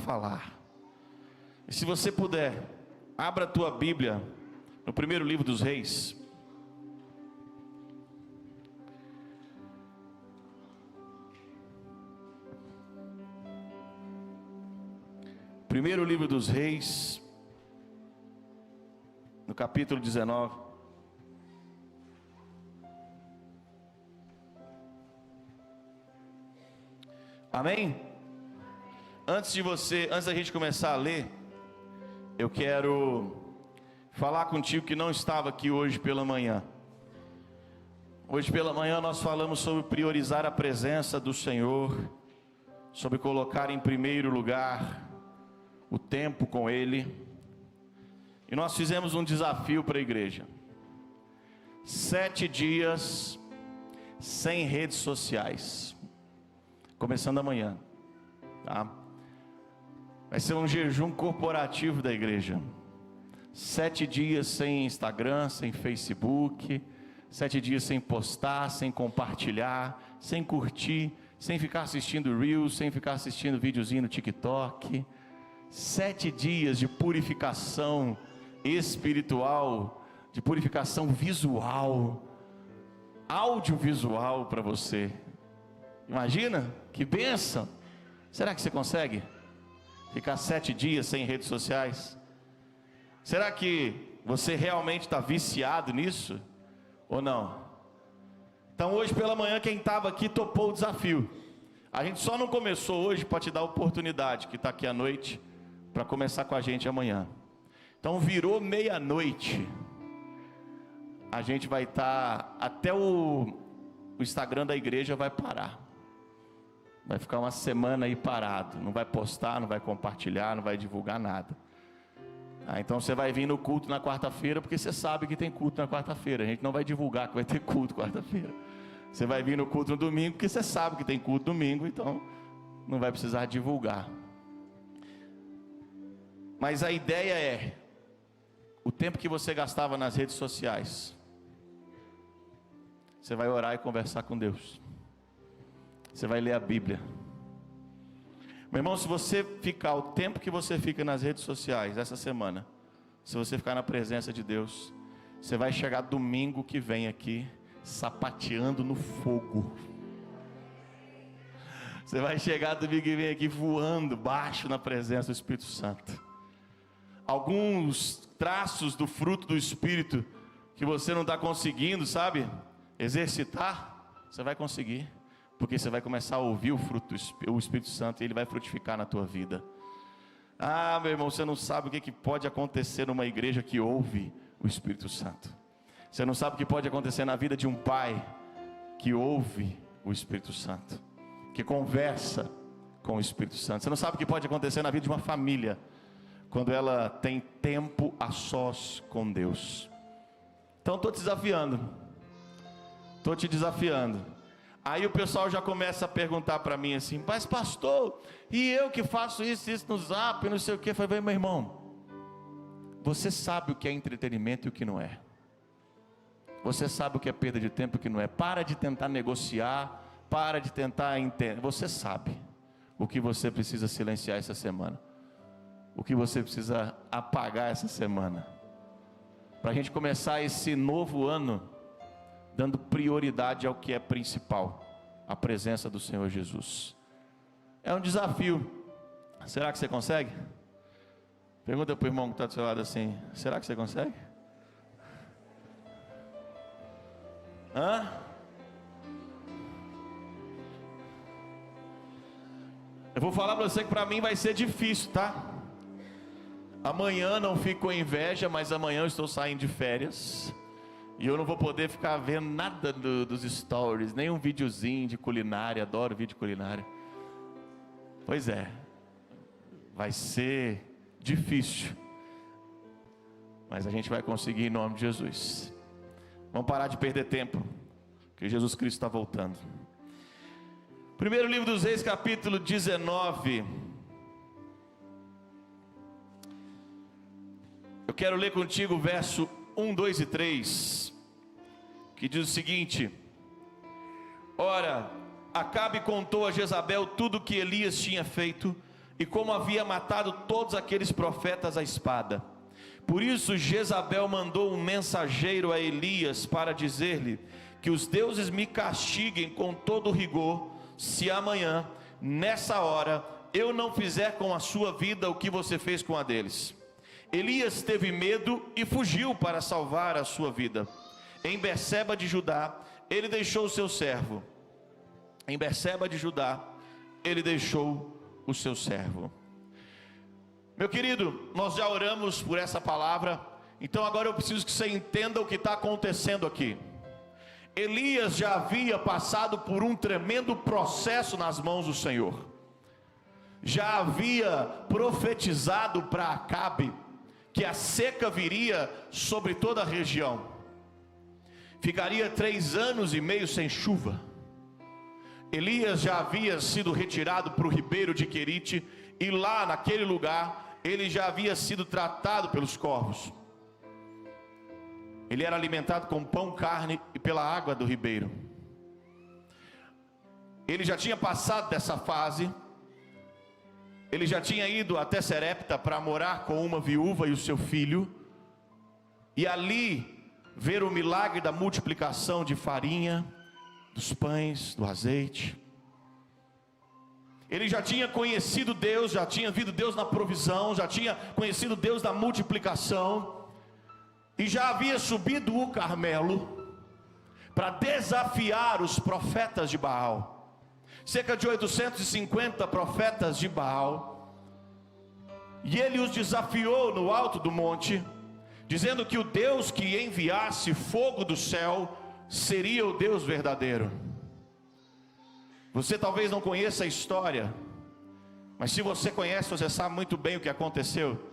falar. E se você puder, abra a tua Bíblia no primeiro livro dos Reis. Primeiro livro dos Reis, no capítulo 19. Amém? Antes da gente começar a ler, eu quero falar contigo que não estava aqui hoje pela manhã. Hoje pela manhã nós falamos sobre priorizar a presença do Senhor, sobre colocar em primeiro lugar o tempo com Ele. E nós fizemos um desafio para a igreja: 7 dias sem redes sociais, começando amanhã, tá? Vai ser um jejum corporativo da igreja. 7 dias sem Instagram, sem Facebook, 7 dias sem postar, sem compartilhar, sem curtir, sem ficar assistindo Reels, sem ficar assistindo videozinho no TikTok. 7 dias de purificação espiritual, de purificação visual, audiovisual para você. Imagina, que bênção! Será que você consegue ficar 7 dias sem redes sociais? Será que você realmente está viciado nisso? Ou não? Então hoje pela manhã quem estava aqui topou o desafio. A gente só não começou hoje para te dar a oportunidade, que está aqui à noite, para começar com a gente amanhã. Então virou meia-noite, a gente vai estar, até o Instagram da igreja vai parar. Vai ficar uma semana aí parado, não vai postar, não vai compartilhar, não vai divulgar nada. Então você vai vir no culto na quarta-feira, porque você sabe que tem culto na quarta-feira. A gente não vai divulgar que vai ter culto quarta-feira. Você vai vir no culto no domingo, porque você sabe que tem culto domingo, então não vai precisar divulgar. Mas a ideia é, o tempo que você gastava nas redes sociais, você vai orar e conversar com Deus. Você vai ler a Bíblia. Meu irmão, se você ficar o tempo que você fica nas redes sociais essa semana, se você ficar na presença de Deus, você vai chegar domingo que vem aqui sapateando no fogo. Você vai chegar domingo que vem aqui voando baixo na presença do Espírito Santo. Alguns traços do fruto do Espírito que você não está conseguindo, sabe, exercitar, você vai conseguir. Porque você vai começar a ouvir o fruto do Espírito Santo e ele vai frutificar na tua vida. Ah, meu irmão, você não sabe o que pode acontecer numa igreja que ouve o Espírito Santo. Você não sabe o que pode acontecer na vida de um pai que ouve o Espírito Santo, que conversa com o Espírito Santo. Você não sabe o que pode acontecer na vida de uma família quando ela tem tempo a sós com Deus. Então estou te desafiando. Estou te desafiando. Aí o pessoal já começa a perguntar para mim assim: mas pastor, e eu que faço isso no Zap, não sei o que. Eu falei: meu irmão, você sabe o que é entretenimento e o que não é. Você sabe o que é perda de tempo e o que não é. Para de tentar negociar, para de tentar entender. Você sabe o que você precisa silenciar essa semana, o que você precisa apagar essa semana, para a gente começar esse novo ano dando prioridade ao que é principal, a presença do Senhor Jesus. É um desafio. Será que você consegue? Pergunta para o irmão que está do seu lado assim: será que você consegue? Eu vou falar para você que para mim vai ser difícil, tá? Amanhã não fico com inveja, mas amanhã eu estou saindo de férias. E eu não vou poder ficar vendo nada dos stories, nem um videozinho de culinária. Adoro vídeo de culinária. Pois é, vai ser difícil, mas a gente vai conseguir em nome de Jesus. Vamos parar de perder tempo, porque Jesus Cristo está voltando. Primeiro livro dos Reis, capítulo 19. Eu quero ler contigo o verso 1, 2 e 3, que diz o seguinte: Ora, Acabe contou a Jezabel tudo o que Elias tinha feito e como havia matado todos aqueles profetas à espada. Por isso Jezabel mandou um mensageiro a Elias para dizer-lhe que os deuses me castiguem com todo rigor, se amanhã, nessa hora, eu não fizer com a sua vida o que você fez com a deles. Elias teve medo e fugiu para salvar a sua vida. Em Berseba de Judá, ele deixou o seu servo. Em Berseba de Judá, ele deixou o seu servo. Meu querido, nós já oramos por essa palavra, então agora eu preciso que você entenda o que está acontecendo aqui. Elias já havia passado por um tremendo processo nas mãos do Senhor. Já havia profetizado para Acabe que a seca viria sobre toda a região. Ficaria 3 anos e meio sem chuva. Elias já havia sido retirado para o ribeiro de Querite, e lá naquele lugar ele já havia sido tratado pelos corvos. Ele era alimentado com pão, carne e pela água do ribeiro. Ele já tinha passado dessa fase. Ele já tinha ido até Serepta para morar com uma viúva e o seu filho, e ali ver o milagre da multiplicação de farinha, dos pães, do azeite. Ele já tinha conhecido Deus, já tinha visto Deus na provisão, já tinha conhecido Deus na multiplicação, e já havia subido o Carmelo para desafiar os profetas de Baal. Cerca de 850 profetas de Baal, e ele os desafiou no alto do monte, dizendo que o Deus que enviasse fogo do céu seria o Deus verdadeiro. Você talvez não conheça a história, mas se você conhece, você sabe muito bem o que aconteceu.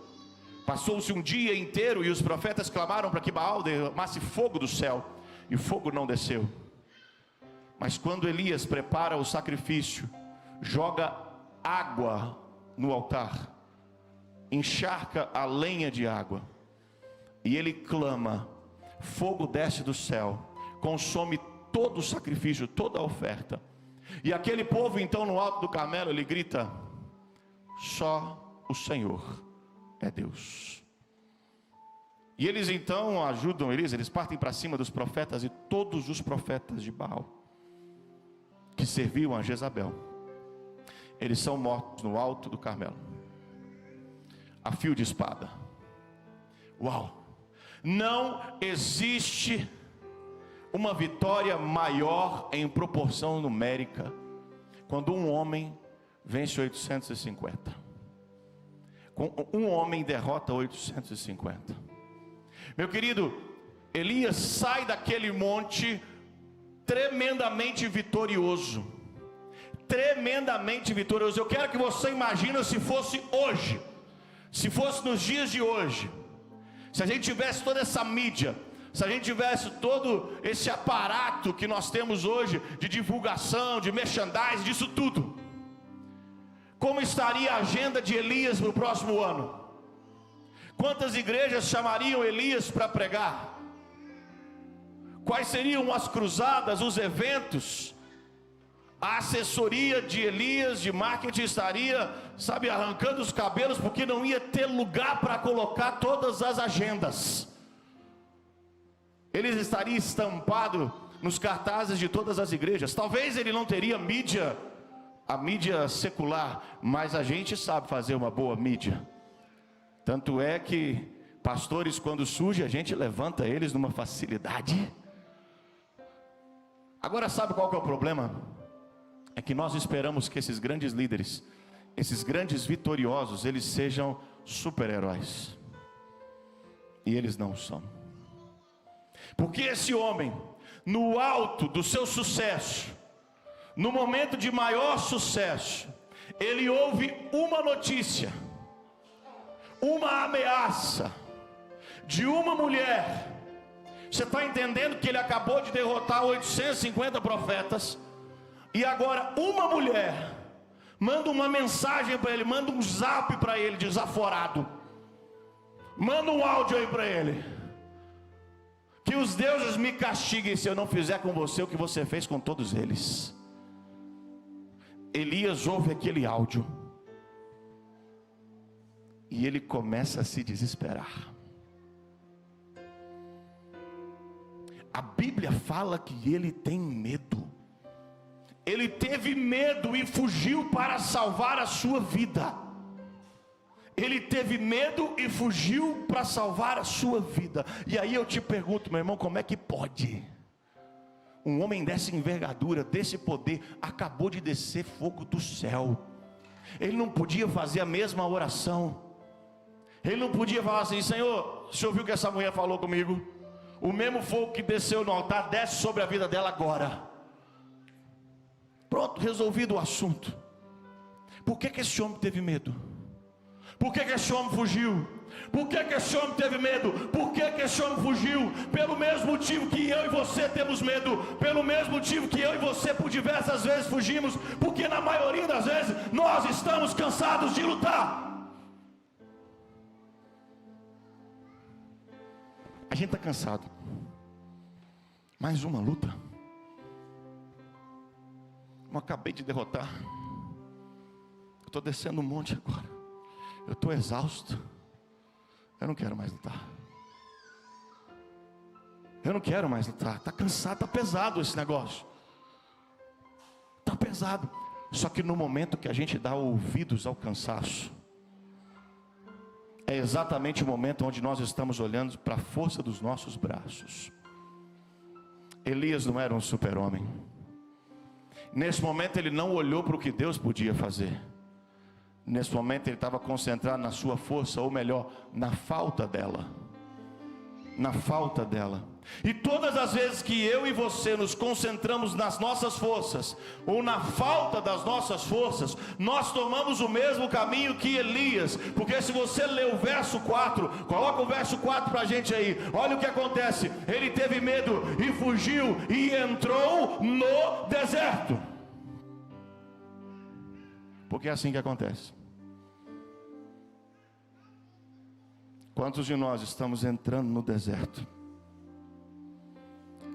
Passou-se um dia inteiro e os profetas clamaram para que Baal derramasse fogo do céu, e o fogo não desceu. Mas quando Elias prepara o sacrifício, joga água no altar, encharca a lenha de água, e ele clama, fogo desce do céu, consome todo o sacrifício, toda a oferta. E aquele povo então no alto do Carmelo, ele grita, só o Senhor é Deus. E eles então ajudam eles partem para cima dos profetas, e todos os profetas de Baal que serviam a Jezabel, eles são mortos no alto do Carmelo, a fio de espada. Uau! Não existe uma vitória maior em proporção numérica quando um homem vence 850. Um homem derrota 850. Meu querido, Elias sai daquele monte tremendamente vitorioso. Tremendamente vitorioso. Eu quero que você imagine se fosse hoje, se fosse nos dias de hoje, se a gente tivesse toda essa mídia, se a gente tivesse todo esse aparato que nós temos hoje, de divulgação, de merchandising, disso tudo, como estaria a agenda de Elias no próximo ano? Quantas igrejas chamariam Elias para pregar? Quais seriam as cruzadas, os eventos? A assessoria de Elias, de marketing, estaria, arrancando os cabelos, porque não ia ter lugar para colocar todas as agendas. Ele estaria estampado nos cartazes de todas as igrejas. Talvez ele não teria mídia, a mídia secular, mas a gente sabe fazer uma boa mídia. Tanto é que pastores, quando surge, a gente levanta eles numa facilidade. Agora sabe qual que é o problema? É que nós esperamos que esses grandes líderes, esses grandes vitoriosos, eles sejam super-heróis, e eles não são. Porque esse homem, no alto do seu sucesso, no momento de maior sucesso, ele ouve uma notícia, uma ameaça de uma mulher. Você está entendendo que ele acabou de derrotar 850 profetas, e agora uma mulher manda uma mensagem para ele, manda um zap para ele, desaforado, manda um áudio aí para ele: que os deuses me castiguem se eu não fizer com você o que você fez com todos eles. Elias ouve aquele áudio, e ele começa a se desesperar. A Bíblia fala que ele tem medo. Ele teve medo e fugiu para salvar a sua vida. Ele teve medo e fugiu para salvar a sua vida. E aí eu te pergunto, meu irmão, como é que pode? Um homem dessa envergadura, desse poder, acabou de descer fogo do céu. Ele não podia fazer a mesma oração. Ele não podia falar assim: Senhor, o senhor viu que essa mulher falou comigo? O mesmo fogo que desceu no altar, desce sobre a vida dela agora. Pronto, resolvido o assunto. Por que esse homem teve medo? Por que esse homem fugiu? Por que esse homem teve medo? Por que esse homem fugiu? Pelo mesmo motivo que eu e você temos medo. Pelo mesmo motivo que eu e você por diversas vezes fugimos. Porque na maioria das vezes nós estamos cansados de lutar. A gente está cansado. Mais uma luta. Eu acabei de derrotar. Eu estou descendo um monte agora. Eu estou exausto. Eu não quero mais lutar. Eu não quero mais lutar. Está cansado, está pesado esse negócio. Está pesado. Só que no momento que a gente dá ouvidos ao cansaço, é exatamente o momento onde nós estamos olhando para a força dos nossos braços. Elias não era um super-homem. Nesse momento ele não olhou para o que Deus podia fazer. Nesse momento ele estava concentrado na sua força, ou melhor, na falta dela. Na falta dela. E todas as vezes que eu e você nos concentramos nas nossas forças, ou na falta das nossas forças, nós tomamos o mesmo caminho que Elias. Porque se você ler o verso 4, coloca o verso 4 para a gente aí. Olha o que acontece. Ele teve medo e fugiu e entrou no deserto. Porque é assim que acontece. Quantos de nós estamos entrando no deserto?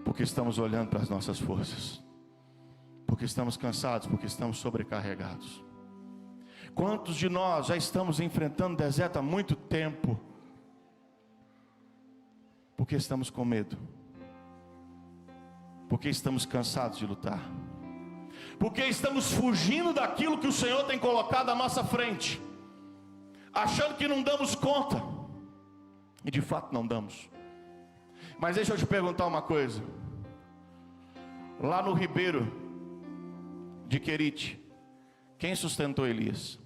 Porque estamos olhando para as nossas forças. Porque estamos cansados, porque estamos sobrecarregados. Quantos de nós já estamos enfrentando o deserto há muito tempo? Porque estamos com medo. Porque estamos cansados de lutar. Porque estamos fugindo daquilo que o Senhor tem colocado à nossa frente, achando que não damos conta. E de fato não damos. Mas deixa eu te perguntar uma coisa. Lá no ribeiro de Querite, quem sustentou Elias?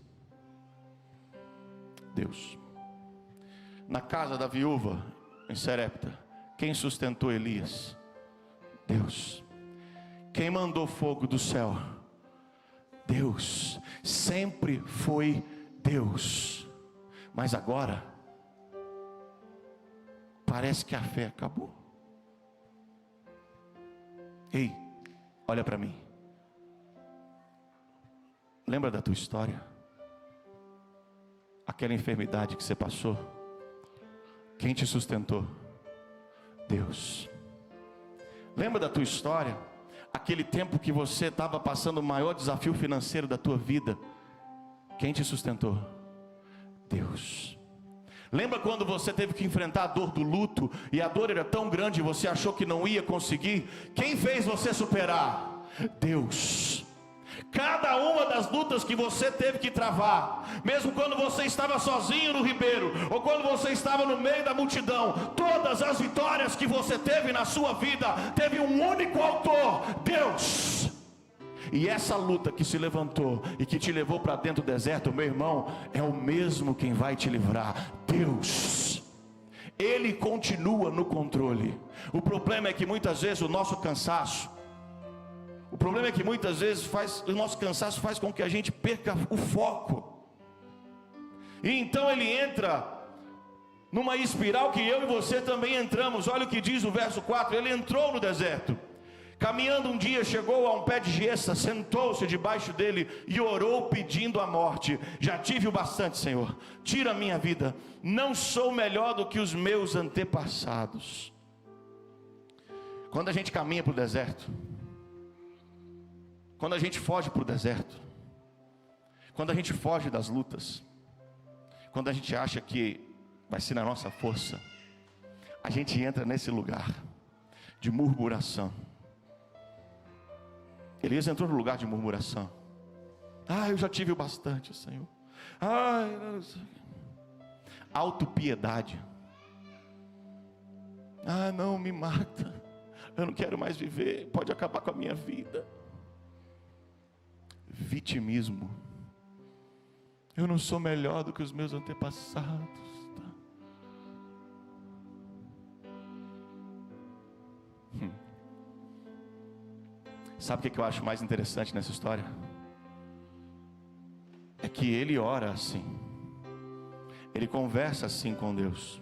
Deus. Na casa da viúva em Serepta, quem sustentou Elias? Deus. Quem mandou fogo do céu? Deus. Sempre foi Deus. Mas agora parece que a fé acabou. Ei, olha para mim. Lembra da tua história? Aquela enfermidade que você passou? Quem te sustentou? Deus. Lembra da tua história? Aquele tempo que você estava passando o maior desafio financeiro da tua vida? Quem te sustentou? Deus. Lembra quando você teve que enfrentar a dor do luto, e a dor era tão grande e você achou que não ia conseguir? Quem fez você superar? Deus. Cada uma das lutas que você teve que travar, mesmo quando você estava sozinho no ribeiro, ou quando você estava no meio da multidão, todas as vitórias que você teve na sua vida, teve um único autor: Deus. E essa luta que se levantou e que te levou para dentro do deserto, meu irmão, é o mesmo quem vai te livrar: Deus. Ele continua no controle. O problema é que muitas vezes o nosso cansaço, o nosso cansaço faz com que a gente perca o foco. E então ele entra numa espiral que eu e você também entramos. Olha o que diz o verso 4. Ele entrou no deserto. Caminhando um dia, chegou a um pé de gessa, sentou-se debaixo dele e orou pedindo a morte. Já tive o bastante, Senhor, tira a minha vida, não sou melhor do que os meus antepassados. Quando a gente caminha para o deserto, quando a gente foge para o deserto, quando a gente foge das lutas, Quando a gente acha que vai ser na nossa força, a gente entra nesse lugar de murmuração. Elias entrou no lugar de murmuração. Eu já tive o bastante, Senhor. Não sei. Autopiedade. Não, me mata. Eu não quero mais viver. Pode acabar com a minha vida. Vitimismo. Eu não sou melhor do que os meus antepassados. Sabe o que eu acho mais interessante nessa história? É que ele ora assim, ele conversa assim com Deus,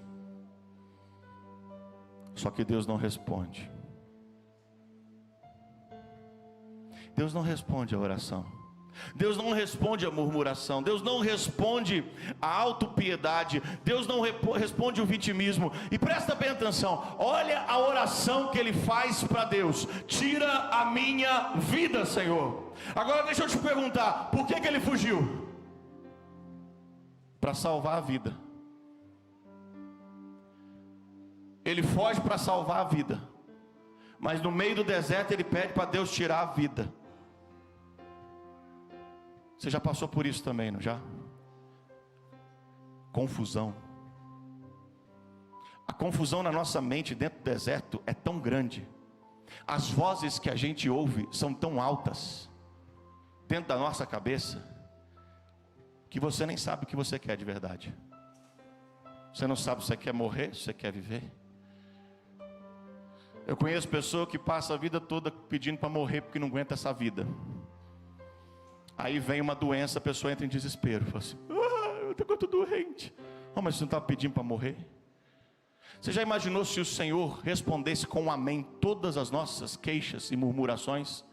só que Deus não responde. Deus não responde a oração, Deus não responde a murmuração, Deus não responde a autopiedade, Deus não responde o vitimismo. E presta bem atenção, olha a oração que ele faz para Deus: tira a minha vida, Senhor. Agora deixa eu te perguntar, por que ele fugiu? Para salvar a vida. Ele foge para salvar a vida, mas no meio do deserto ele pede para Deus tirar a vida. Você já passou por isso também, não já? Confusão. A confusão na nossa mente dentro do deserto é tão grande. As vozes que a gente ouve são tão altas dentro da nossa cabeça, que você nem sabe o que você quer de verdade. Você não sabe se você quer morrer, se você quer viver. Eu conheço pessoa que passa a vida toda pedindo para morrer porque não aguenta essa vida. Aí vem uma doença, a pessoa entra em desespero, fala assim: eu estou doente. Mas você não está pedindo para morrer? Você já imaginou se o Senhor respondesse com um amém todas as nossas queixas e murmurações?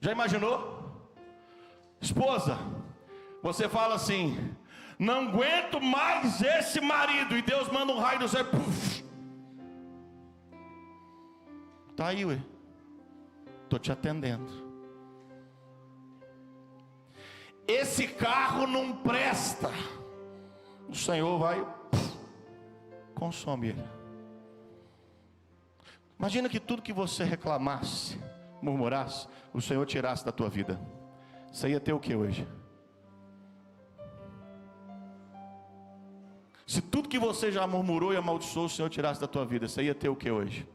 Já imaginou? Esposa, você fala assim: não aguento mais esse marido, e Deus manda um raio do céu, está aí, estou te atendendo. Esse carro não presta, o Senhor vai, consome ele. Imagina que tudo que você reclamasse, murmurasse, o Senhor tirasse da tua vida. Você ia ter o que hoje? Se tudo que você já murmurou e amaldiçoou, o Senhor tirasse da tua vida, você ia ter o que hoje?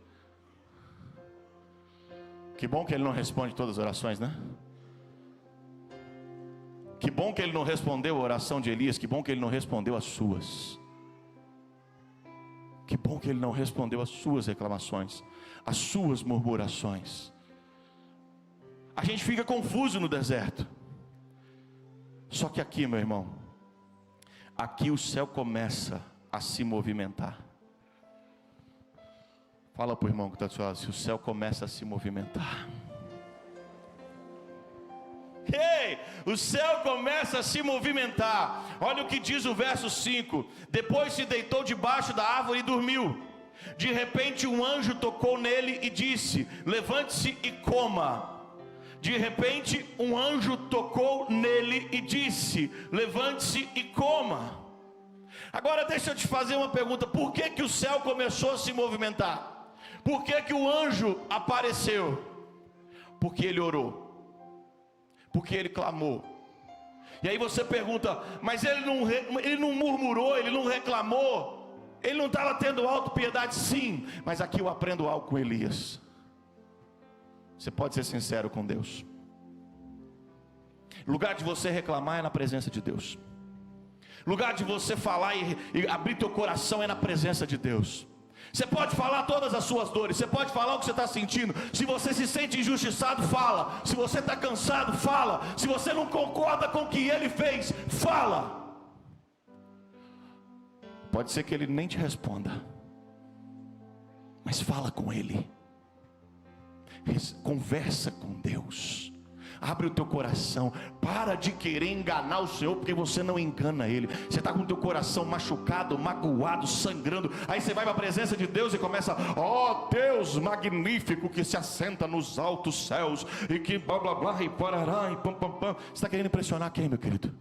Que bom que Ele não responde todas as orações, né? Que bom que Ele não respondeu a oração de Elias. Que bom que Ele não respondeu as suas. Que bom que Ele não respondeu as suas reclamações, as suas murmurações. A gente fica confuso no deserto. Só que aqui, meu irmão, aqui o céu começa a se movimentar. Fala para o irmão que está do seu lado: se o céu começa a se movimentar. O céu começa a se movimentar. Olha o que diz o verso 5: depois se deitou debaixo da árvore e dormiu. De repente um anjo tocou nele e disse: levante-se e coma. De repente um anjo tocou nele e disse: levante-se e coma. Agora deixa eu te fazer uma pergunta: por que o céu começou a se movimentar? Por que o anjo apareceu? Porque ele orou, porque ele clamou. E aí você pergunta: mas ele não murmurou, ele não reclamou, ele não estava tendo autopiedade? Sim, mas aqui eu aprendo algo com Elias. Você pode ser sincero com Deus. Lugar de você reclamar é na presença de Deus. Lugar de você falar e abrir teu coração é na presença de Deus. Você pode falar todas as suas dores, você pode falar o que você está sentindo. Se você se sente injustiçado, fala. Se você está cansado, fala. Se você não concorda com o que ele fez, fala. Pode ser que ele nem te responda, mas fala com ele. Conversa com Deus. Abre o teu coração. Para de querer enganar o Senhor, porque você não engana Ele. Você está com o teu coração machucado, magoado, sangrando. Aí você vai para a presença de Deus e começa: ó Deus magnífico, que se assenta nos altos céus, e que blá blá blá, e parará, e pam pam pam. Você está querendo impressionar quem, meu querido?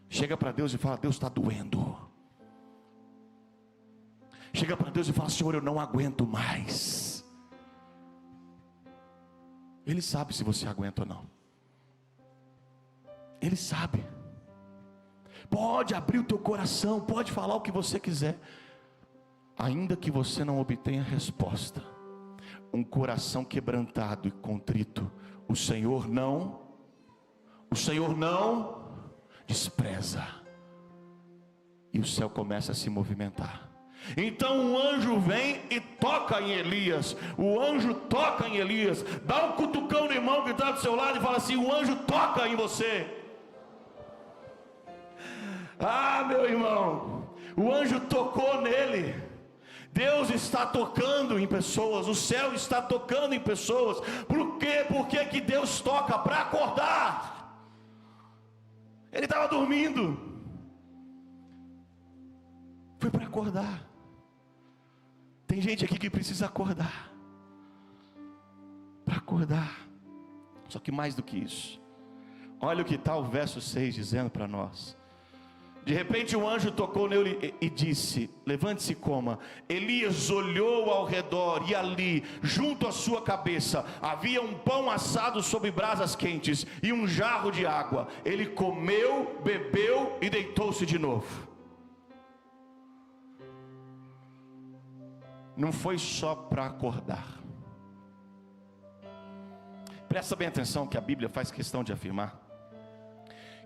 Chega para Deus e fala: Deus, está doendo. Chega para Deus e fala: Senhor, eu não aguento mais. Ele sabe se você aguenta ou não. Ele sabe. Pode abrir o teu coração, pode falar o que você quiser, ainda que você não obtenha resposta. Um coração quebrantado e contrito, o Senhor não despreza. E o céu começa a se movimentar. Então um anjo vem e toca em Elias. O anjo toca em Elias. Dá um cutucão no irmão que está do seu lado e fala assim: o anjo toca em você. Ah, meu irmão, o anjo tocou nele. Deus está tocando em pessoas, o céu está tocando em pessoas. Por quê? Porque que Deus toca? Para acordar. Ele estava dormindo, foi para acordar. Tem gente aqui que precisa acordar, para acordar. Só que mais do que isso, olha o que está o verso 6 dizendo para nós. De repente um anjo tocou nele e disse: levante-se e coma. Elias olhou ao redor e ali, junto à sua cabeça, havia um pão assado sobre brasas quentes e um jarro de água. Ele comeu, bebeu e deitou-se de novo. Não foi só para acordar. Presta bem atenção que a Bíblia faz questão de afirmar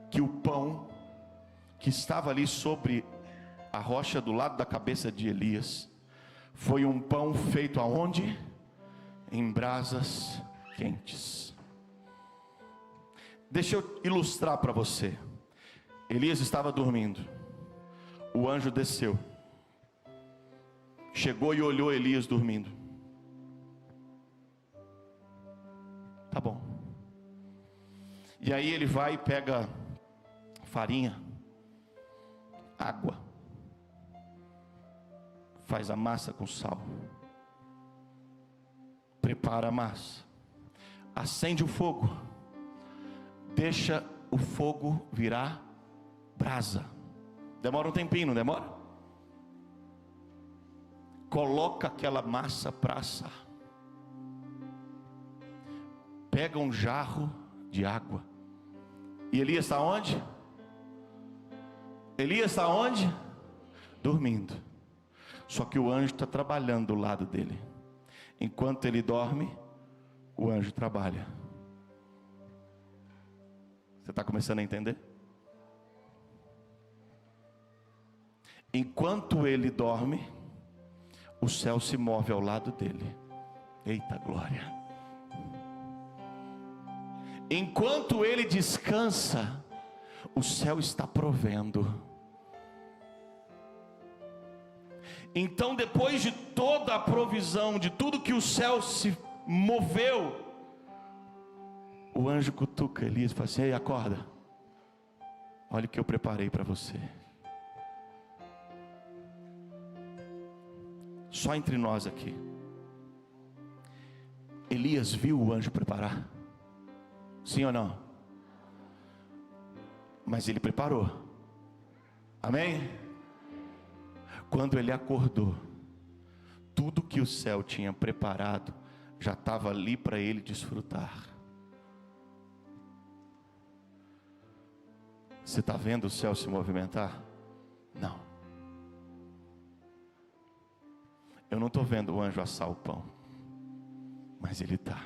que o pão que estava ali sobre a rocha do lado da cabeça de Elias foi um pão feito aonde? Em brasas quentes. Deixa eu ilustrar para você. Elias estava dormindo. O anjo desceu, chegou e olhou Elias dormindo. Tá bom. E aí ele vai e pega farinha, água, faz a massa com sal, prepara a massa, acende o fogo, deixa o fogo virar brasa. Demora um tempinho, não demora? Coloca aquela massa para assar, pega um jarro de água. E Elias está onde? Elias está onde? Dormindo. Só que o anjo está trabalhando do lado dele. Enquanto ele dorme, o anjo trabalha. Você está começando a entender? Enquanto ele dorme, o céu se move ao lado dele. Eita glória! Enquanto ele descansa, o céu está provendo. Então, depois de toda a provisão, de tudo que o céu se moveu, o anjo cutuca Elias e fala assim: ei, acorda, olha o que eu preparei para você. Só entre nós aqui, Elias viu o anjo preparar? Sim ou não? Mas ele preparou. Amém? Quando ele acordou, tudo que o céu tinha preparado já estava ali para ele desfrutar. Você está vendo o céu se movimentar? Não. Eu não estou vendo o anjo assar o pão, mas ele está.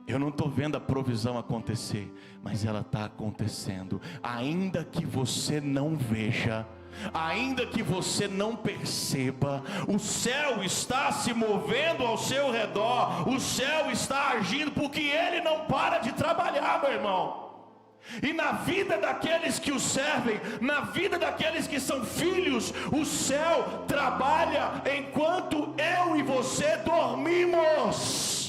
Eu não estou vendo a provisão acontecer, mas ela está acontecendo. Ainda que você não veja, ainda que você não perceba, o céu está se movendo ao seu redor. O céu está agindo, porque ele não para de trabalhar, meu irmão. E na vida daqueles que o servem, na vida daqueles que são filhos, o céu trabalha enquanto eu e você dormimos.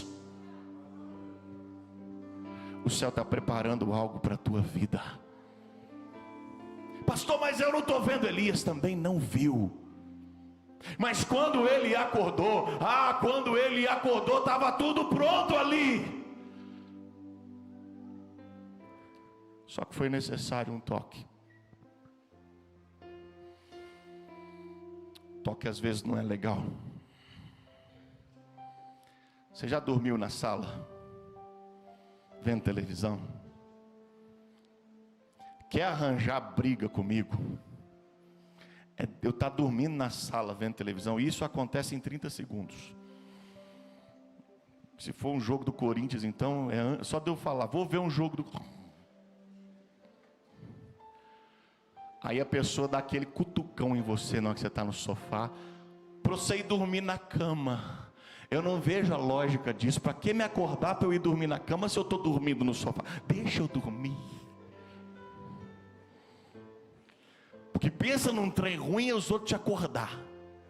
O céu está preparando algo para a tua vida. Pastor, mas eu não estou vendo. Elias também não viu. Mas quando ele acordou, estava tudo pronto ali. Só que foi necessário um toque. Toque às vezes não é legal. Você já dormiu na sala, vendo televisão? Quer arranjar briga comigo? Eu estar dormindo na sala, vendo televisão, e isso acontece em 30 segundos. Se for um jogo do Corinthians, então, só de eu falar, vou ver um jogo do... Aí a pessoa dá aquele cutucão em você, na hora que você está no sofá, para você ir dormir na cama. Eu não vejo a lógica disso. Para que me acordar para eu ir dormir na cama se eu estou dormindo no sofá? Deixa eu dormir. Porque pensa num trem ruim e os outros te acordar.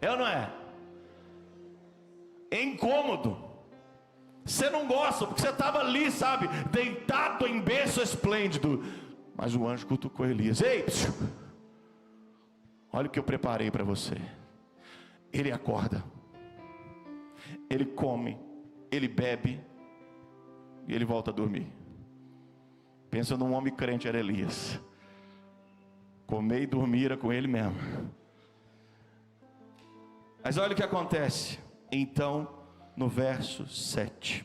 É ou não é? É incômodo. Você não gosta, porque você estava ali, sabe, deitado em berço esplêndido. Mas o anjo cutucou Elias. Ei, psiu, olha o que eu preparei para você. Ele acorda, ele come, ele bebe e ele volta a dormir. Pensa num homem crente, era Elias. Comer e dormir era com ele mesmo. Mas olha o que acontece. Então, no verso 7,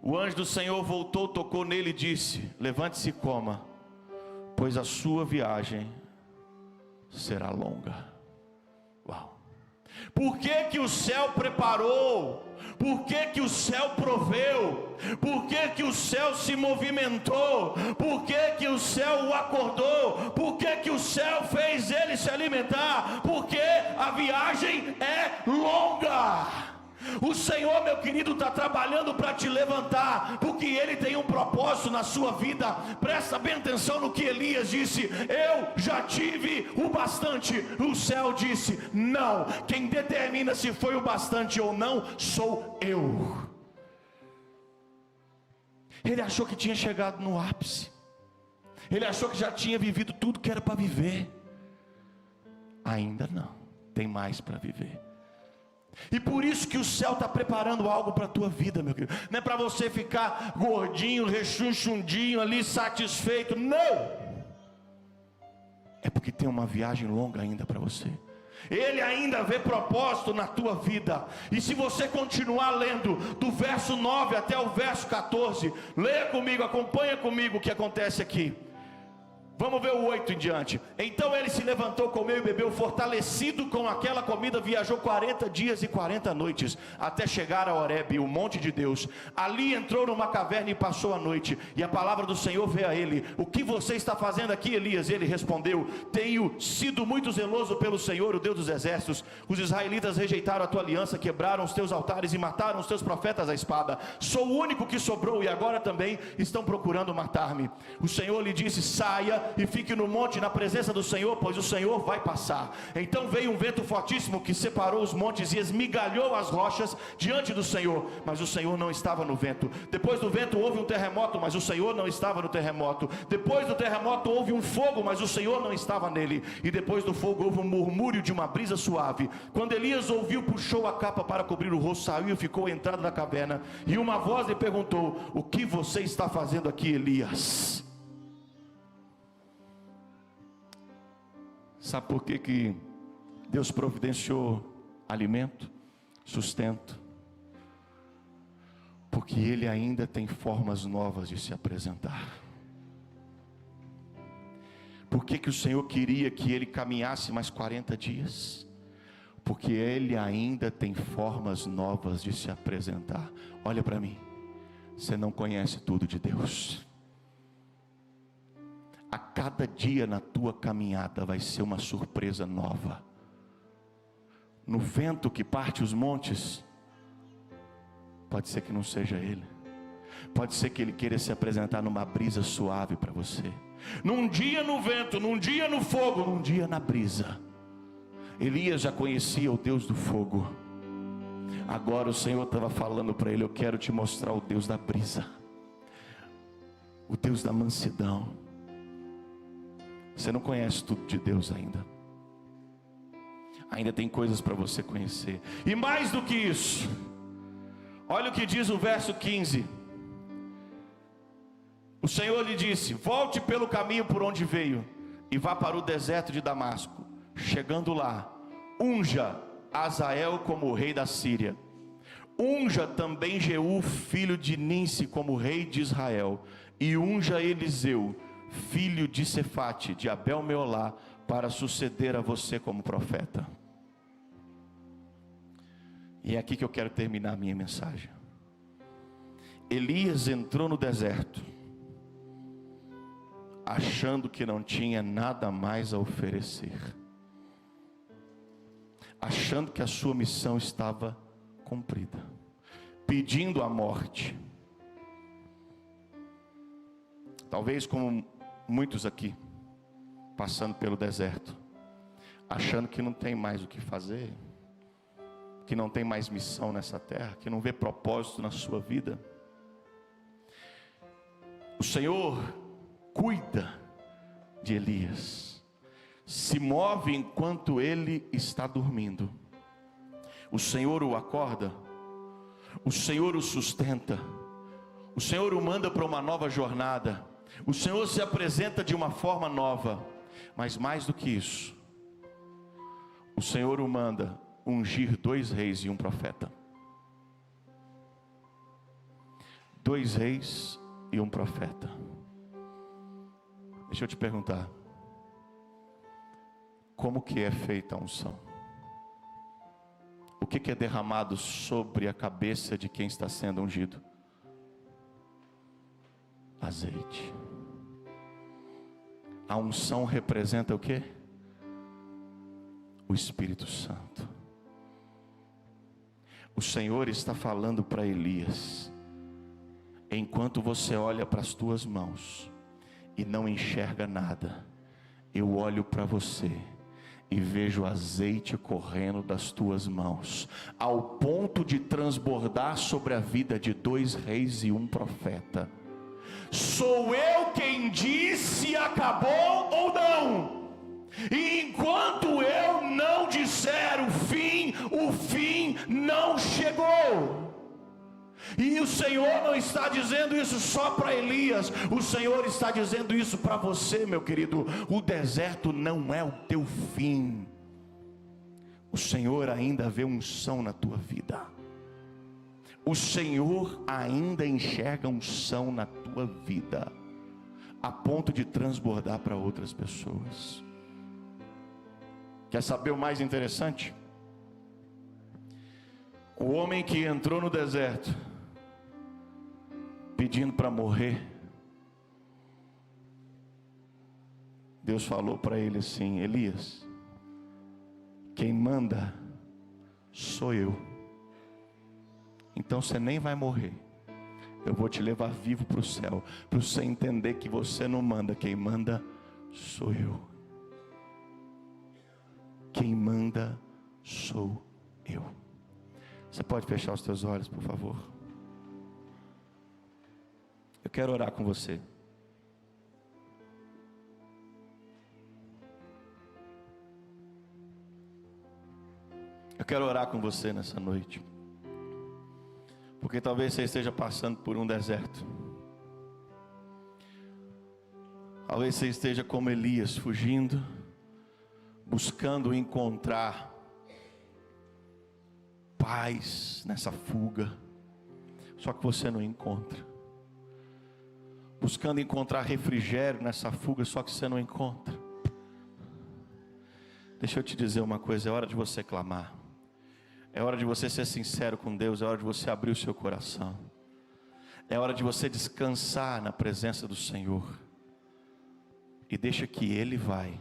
o anjo do Senhor voltou, tocou nele e disse: levante-se e coma, pois a sua viagem será longa. Uau! Por que o céu preparou? Por que o céu proveu? Por que o céu se movimentou? Por que o céu o acordou? Por que o céu fez ele se alimentar? Porque a viagem é longa. O Senhor, meu querido, está trabalhando para te levantar, porque Ele tem um propósito na sua vida. Presta bem atenção no que Elias disse: eu já tive o bastante. O céu disse: não, quem determina se foi o bastante ou não sou eu. Ele achou que tinha chegado no ápice, ele achou que já tinha vivido tudo que era para viver. Ainda não, tem mais para viver. E por isso que o céu está preparando algo para a tua vida, meu querido. Não é para você ficar gordinho, rechonchundinho ali, satisfeito. Não! É porque tem uma viagem longa ainda para você. Ele ainda vê propósito na tua vida. E se você continuar lendo do verso 9 até o verso 14, leia comigo, acompanha comigo o que acontece aqui. Vamos ver o 8 em diante. Então ele se levantou, comeu e bebeu, fortalecido com aquela comida, viajou 40 dias e 40 noites, até chegar a Horebe, o monte de Deus. Ali entrou numa caverna e passou a noite. E a palavra do Senhor veio a ele: o que você está fazendo aqui, Elias? Ele respondeu: tenho sido muito zeloso pelo Senhor, o Deus dos exércitos. Os israelitas rejeitaram a tua aliança, quebraram os teus altares e mataram os teus profetas à espada. Sou o único que sobrou e agora também estão procurando matar-me. O Senhor lhe disse: saia e fique no monte na presença do Senhor, pois o Senhor vai passar. Então veio um vento fortíssimo que separou os montes e esmigalhou as rochas diante do Senhor, mas o Senhor não estava no vento. Depois do vento houve um terremoto, mas o Senhor não estava no terremoto. Depois do terremoto houve um fogo, mas o Senhor não estava nele. E depois do fogo houve um murmúrio de uma brisa suave. Quando Elias ouviu, puxou a capa para cobrir o rosto, saiu e ficou à entrada da caverna. E uma voz lhe perguntou: o que você está fazendo aqui, Elias? Sabe por que Deus providenciou alimento, sustento? Porque Ele ainda tem formas novas de se apresentar. Por que o Senhor queria que ele caminhasse mais 40 dias? Porque Ele ainda tem formas novas de se apresentar. Olha para mim, você não conhece tudo de Deus. A cada dia na tua caminhada vai ser uma surpresa nova. No vento que parte os montes, pode ser que não seja Ele. Pode ser que Ele queira se apresentar numa brisa suave para você. Num dia no vento, num dia no fogo, num dia na brisa. Elias já conhecia o Deus do fogo. Agora o Senhor estava falando para ele: eu quero te mostrar o Deus da brisa, o Deus da mansidão. Você não conhece tudo de Deus ainda. Ainda tem coisas para você conhecer. E mais do que isso, olha o que diz o verso 15. O Senhor lhe disse: volte pelo caminho por onde veio e vá para o deserto de Damasco. Chegando lá, unja Azael como rei da Síria. Unja também Jeú, filho de Ninsi, como rei de Israel. E unja Eliseu, filho de Cefate, de Abel-Meolá, para suceder a você como profeta. E é aqui que eu quero terminar a minha mensagem. Elias entrou no deserto, achando que não tinha nada mais a oferecer, achando que a sua missão estava cumprida, pedindo a morte. Talvez como muitos aqui, passando pelo deserto, achando que não tem mais o que fazer, que não tem mais missão nessa terra, que não vê propósito na sua vida. O Senhor cuida de Elias, se move enquanto ele está dormindo. O Senhor o acorda, o Senhor o sustenta, o Senhor o manda para uma nova jornada, o Senhor se apresenta de uma forma nova. Mas mais do que isso, o Senhor o manda ungir 2 reis e um profeta. 2 reis e um profeta. Deixa eu te perguntar, como que é feita a unção? O que é derramado sobre a cabeça de quem está sendo ungido? Azeite. A unção representa o quê? O Espírito Santo. O Senhor está falando para Elias: enquanto você olha para as tuas mãos e não enxerga nada, eu olho para você e vejo azeite correndo das tuas mãos, ao ponto de transbordar sobre a vida de 2 reis e um profeta. Sou eu quem disse acabou ou não. E enquanto eu não disser o fim não chegou. E o Senhor não está dizendo isso só para Elias, o Senhor está dizendo isso para você, meu querido. O deserto não é o teu fim. O Senhor ainda vê unção na tua vida. O Senhor ainda enxerga unção na tua vida, a ponto de transbordar para outras pessoas. Quer saber o mais interessante? O homem que entrou no deserto pedindo para morrer, Deus falou para ele assim: Elias, quem manda sou eu. Então você nem vai morrer. Eu vou te levar vivo para o céu, para você entender que você não manda, quem manda sou eu. Quem manda sou eu. Você pode fechar os teus olhos, por favor? Eu quero orar com você. Eu quero orar com você nessa noite, porque talvez você esteja passando por um deserto. Talvez você esteja como Elias, fugindo, buscando encontrar paz nessa fuga, só que você não encontra. Buscando encontrar refrigério nessa fuga, só que você não encontra. Deixa eu te dizer uma coisa, é hora de você clamar. É hora de você ser sincero com Deus, é hora de você abrir o seu coração. É hora de você descansar na presença do Senhor. E deixa que Ele vai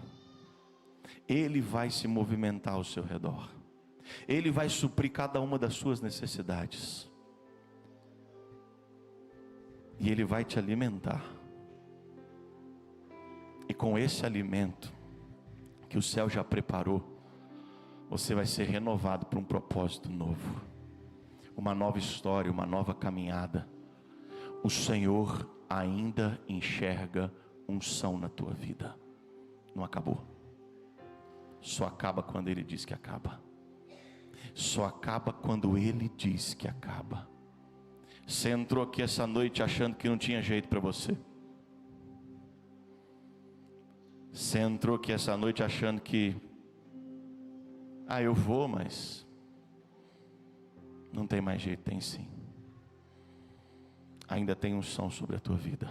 se movimentar ao seu redor. Ele vai suprir cada uma das suas necessidades. E Ele vai te alimentar. E com esse alimento que o céu já preparou, você vai ser renovado para um propósito novo, uma nova história, uma nova caminhada. O Senhor ainda enxerga unção na tua vida. Não acabou. Só acaba quando Ele diz que acaba. Só acaba quando Ele diz que acaba. Você entrou aqui essa noite achando que não tinha jeito para você. Você entrou aqui essa noite achando que, eu vou, mas não tem mais jeito. Tem sim. Ainda tem unção sobre a tua vida.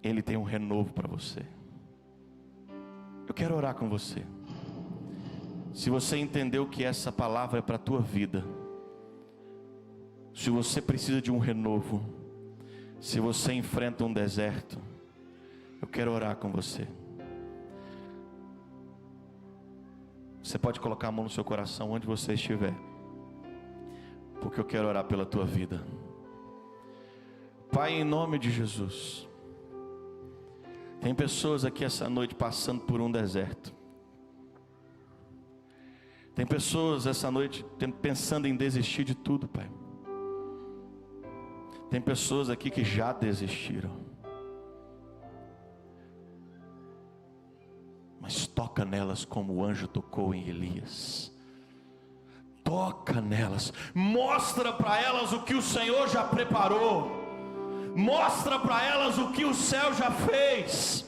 Ele tem um renovo para você. Eu quero orar com você. Se você entendeu que essa palavra é para a tua vida, se você precisa de um renovo, se você enfrenta um deserto, eu quero orar com você. Você pode colocar a mão no seu coração onde você estiver, porque eu quero orar pela tua vida. Pai, em nome de Jesus, tem pessoas aqui essa noite passando por um deserto. Tem pessoas essa noite pensando em desistir de tudo, Pai. Tem pessoas aqui que já desistiram. Mas toca nelas como o anjo tocou em Elias. Toca nelas. Mostra para elas o que o Senhor já preparou. Mostra para elas o que o céu já fez.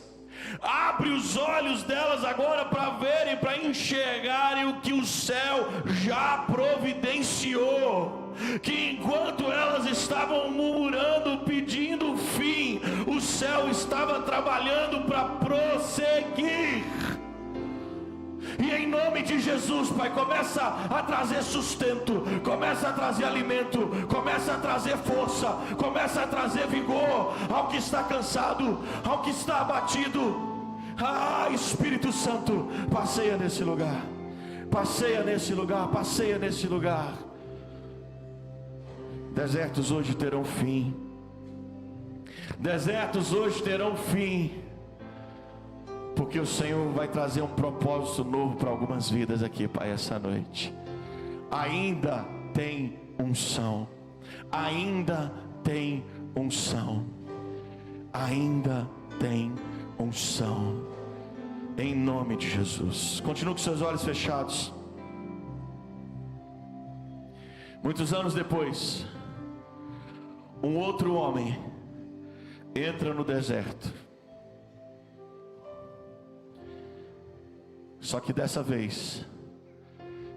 Abre os olhos delas agora para verem, para enxergarem o que o céu já providenciou. Que enquanto elas estavam murmurando, pedindo fim, o céu estava trabalhando para prosseguir. E em nome de Jesus, Pai, começa a trazer sustento, começa a trazer alimento, começa a trazer força, começa a trazer vigor ao que está cansado, ao que está abatido. Espírito Santo, passeia nesse lugar, passeia nesse lugar, passeia nesse lugar. Desertos hoje terão fim. Desertos hoje terão fim. Porque o Senhor vai trazer um propósito novo para algumas vidas aqui, Pai, essa noite. Ainda tem unção. Ainda tem unção. Ainda tem unção. Em nome de Jesus. Continue com seus olhos fechados. Muitos anos depois, um outro homem entra no deserto. Só que dessa vez,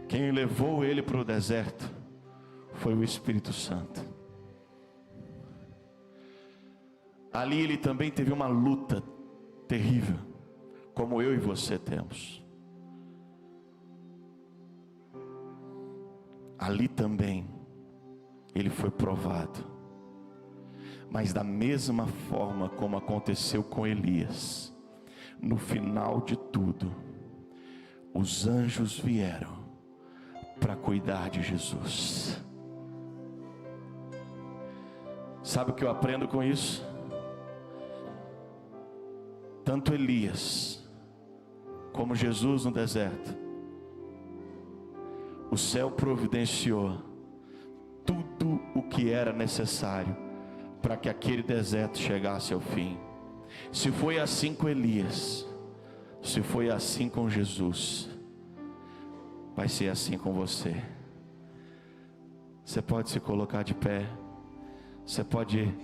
quem levou ele para o deserto foi o Espírito Santo. Ali ele também teve uma luta terrível, como eu e você temos. Ali também ele foi provado. Mas da mesma forma como aconteceu com Elias, no final de tudo, os anjos vieram para cuidar de Jesus. Sabe o que eu aprendo com isso? Tanto Elias como Jesus no deserto, o céu providenciou tudo o que era necessário para que aquele deserto chegasse ao fim. Se foi assim com Elias, se foi assim com Jesus, vai ser assim com você. Você pode se colocar de pé. Você pode